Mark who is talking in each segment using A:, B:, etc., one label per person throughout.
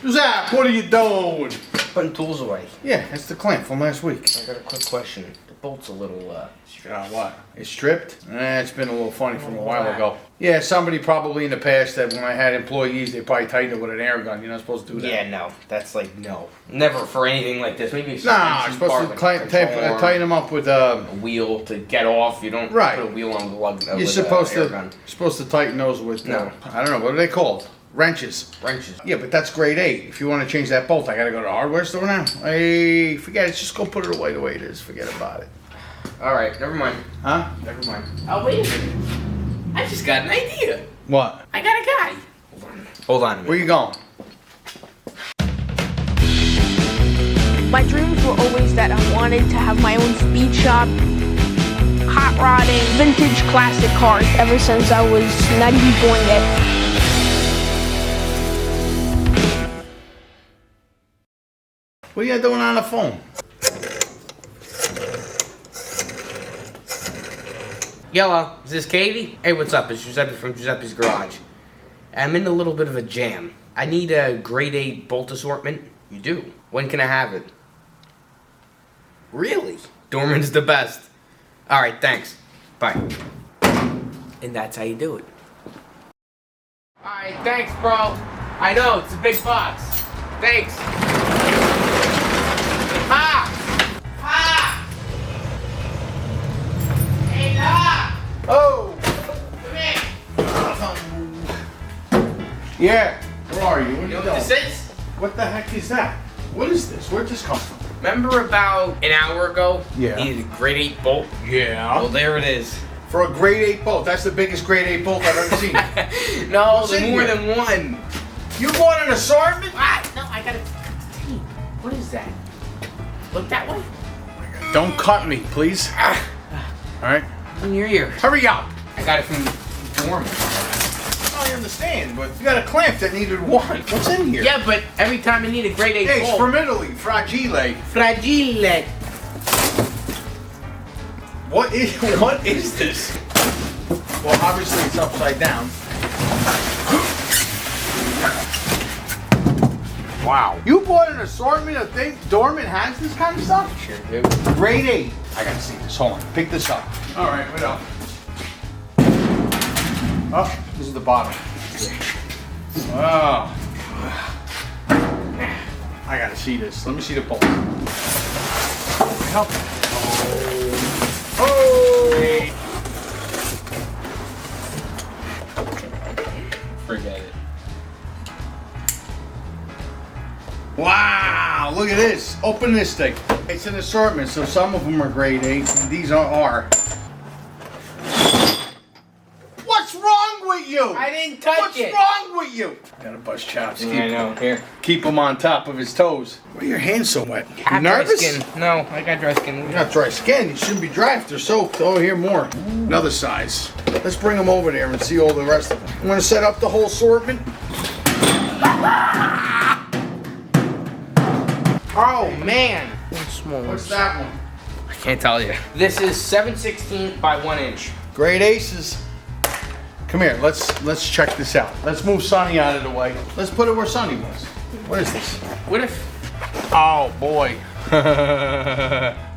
A: Zach, what are you doing?
B: Putting tools away.
A: Yeah, that's the clamp from last week.
B: I got a quick question. The bolt's a little,
A: What? It's stripped? It's been a little funny from a while ago. Yeah, somebody probably in the past that when I had employees, they probably tightened it with an air gun. You're not supposed to do that.
B: Yeah, no. That's like, no. Never for anything like this. Maybe it's
A: Nah, you're supposed to tighten them up with
B: a wheel to get off. You don't
A: right.
B: put a wheel on the lug.
A: You're supposed to tighten those with,
B: no.
A: I don't know, what are they called? Wrenches.
B: Wrenches.
A: Yeah, but that's grade 8. If you want to change that bolt, I gotta go to the hardware store now. Hey, forget it. Just go put it away the way it is. Forget about it.
B: Alright, never mind.
A: Huh?
B: Never mind. Oh, wait a minute. I just got an idea.
A: What?
B: I got a guy. Hold on a minute.
A: Where you going?
C: My dreams were always that I wanted to have my own speed shop, hot rodding, vintage classic cars ever since I was not even born yet.
A: What are you doing on the phone?
B: Yellow, is this Katie? Hey, what's up? It's Giuseppe from Giuseppe's Garage. I'm in a little bit of a jam. I need a grade 8 bolt assortment. You do? When can I have it? Really? Dorman's the best. Alright, thanks. Bye. And that's how you do it. Alright, thanks, bro. I know, it's a big box. Thanks. Ha! Ha! Hey, Ha!
A: Oh!
B: Come here.
A: Yeah. Where are you? What are
B: You know
A: you
B: what
A: doing?
B: this is?
A: What the heck is that? What is this? Where'd this come from?
B: Remember about an hour ago?
A: Yeah.
B: You needed a grade 8 bolt?
A: Yeah.
B: Well, there it is.
A: For a grade 8 bolt. That's the biggest grade 8 bolt I've ever seen.
B: No,
A: What's
B: there's
A: in
B: more
A: here?
B: than one.
A: You bought an assortment?
B: Ah, no, I gotta. What is that? Look that way.
A: Don't cut me, please.
B: Ah,
A: Alright?
B: in your ear.
A: Hurry up!
B: I got it from Dorman.
A: I understand, but you got a clamp that needed one. What's in here?
B: Yeah, but every time I need a grade 8
A: Hey, it's
B: bolt.
A: from Italy. Fragile.
B: Fragile.
A: What is this? Well, obviously it's upside down. Wow. You bought an assortment of things? Dorman has this kind of stuff?
B: Sure do.
A: Grade 8. I gotta see this. Hold on. Pick this up. Alright, wait up. Oh, this is the bottom. Oh. I gotta see this. Let me see the bolt. Help. Oh.
B: Forget it.
A: Wow, look at this. Open this thing. It's an assortment, so some of them are grade 8, and these are. What's wrong with you?
B: I didn't touch it.
A: What's wrong with you? Gotta bust chops.
B: I know. Here.
A: Keep him on top of his toes. Why are your hands so wet?
B: I
A: You
B: have dry
A: nervous?
B: skin. No, I got dry skin.
A: You're not dry skin. You shouldn't be dry if they're soaked. Oh, here more. Another size. Let's bring them over there and see all the rest of them. You want to set up the whole assortment?
B: Oh man. Small.
A: What's that one?
B: I can't tell you. This is 7/16 by 1 inch.
A: Great aces. Come here, let's check this out. Let's move Sonny out of the way. Let's put it where Sonny was. What is this?
B: What if?
A: Oh boy.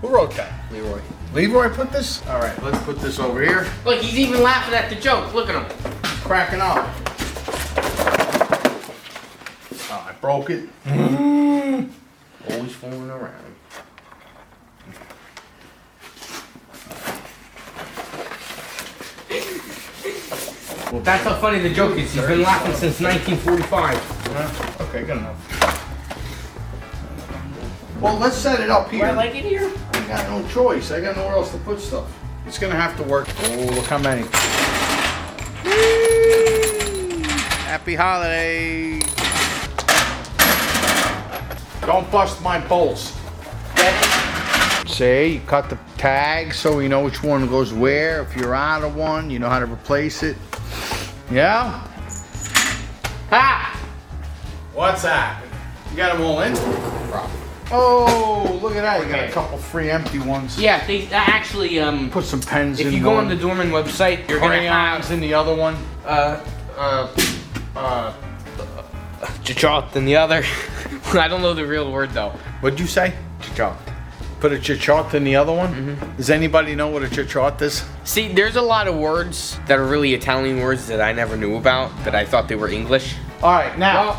A: Who wrote that?
B: Leroy.
A: Leroy put this? Alright, let's put this over here.
B: Look, he's even laughing at the joke. Look at him.
A: Cracking up. Oh, I broke it.
B: Always fooling around. Well, that's how funny the joke is. He's been laughing since 1945.
A: Okay, good enough. Well, let's set it up
B: Do
A: here.
B: I like it here?
A: I got no choice. I got nowhere else to put stuff. It's gonna have to work. Oh, look how many. Happy holidays. Don't bust my bolts. See, you cut the tag so you know which one goes where. If you're out of one, you know how to replace it. Yeah?
B: Ha!
A: What's that? You got them all in?
B: Probably.
A: Oh, look at that. You got a couple free empty ones.
B: Yeah, they actually,
A: Put some pens in
B: if you go
A: one.
B: on the Dorman website, you're gonna
A: crayons
B: have,
A: in the other one.
B: chachot than the other. I don't know the real word though.
A: What'd you say?
B: Chachot.
A: Put a chachot in the other one? Does anybody know what a chachot is?
B: See, there's a lot of words that are really Italian words that I never knew about, that I thought they were English.
A: All right, now,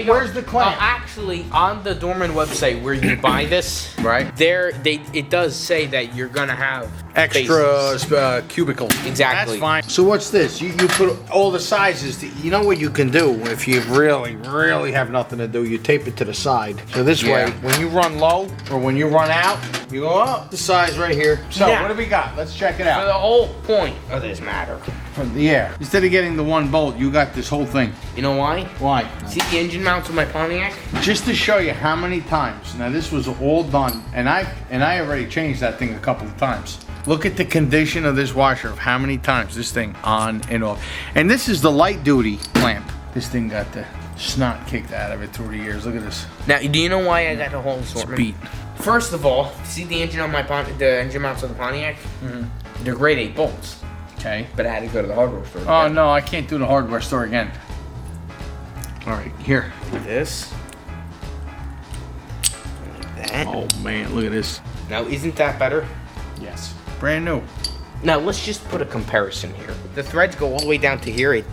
A: where's the clamp?
B: Actually, on the Dorman website where you buy this,
A: Right.
B: it does say that you're gonna have
A: Extra
B: spaces.
A: cubicle.
B: Exactly.
A: That's fine. So what's this? You put all the sizes. You know what you can do if you really, really have nothing to do? You tape it to the side. So this way, when you run low or when you run out, you go up the size right here. So
B: Now,
A: what do we got? Let's check it
B: For
A: out.
B: the whole point of this matter.
A: Yeah. Instead of getting the one bolt, you got this whole thing.
B: You know why?
A: Why?
B: See the engine mounts of my Pontiac?
A: Just to show you how many times. Now this was all done, and I already changed that thing a couple of times. Look at the condition of this washer, of how many times this thing on and off. And this is the light duty clamp. This thing got the snot kicked out of it through the years. Look at this.
B: Now, do you know why I got the whole assortment?
A: Speed.
B: First of all, see the engine on the engine mounts of the Pontiac? They're grade 8 bolts.
A: Okay.
B: But I had to go to the hardware store.
A: Oh no, I can't do the hardware store again. All right, here.
B: This. Like that.
A: Oh man, look at this.
B: Now, isn't that better?
A: Yes. Brand new.
B: Now, let's just put a comparison here. The threads go all the way down to here. It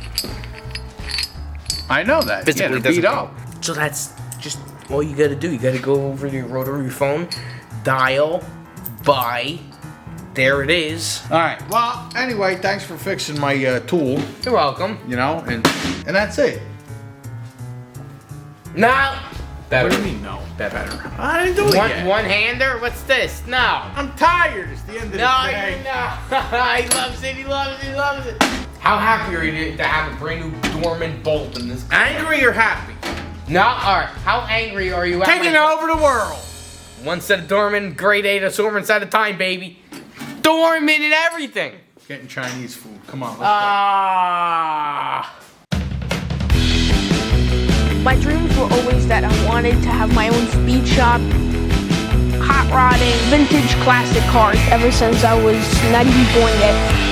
A: I know that.
B: physically
A: yeah, they're
B: doesn't
A: beat up.
B: go. So that's just all you gotta do. You gotta go over to your rotary phone, dial, buy. There it is.
A: All right. Well, anyway, thanks for fixing my tool.
B: You're welcome.
A: You know, and that's it.
B: No. Better.
A: What do you mean no?
B: Better.
A: I didn't do it yet.
B: One-hander? What's this? No.
A: I'm tired. It's the end of the
B: No,
A: day.
B: you're not. He loves it. He loves it. He loves it. How happy are you to have a brand new Dorman bolt in this?
A: Angry or happy?
B: No. All right. How angry are you?
A: Taking over the world.
B: One set of Dorman, grade 8 assortments at a time, baby. Dorman and everything.
A: Getting Chinese food. Come on. Let's
B: Ah.
C: My dreams were always that I wanted to have my own speed shop, hot rodding, vintage classic cars ever since I was not even born yet.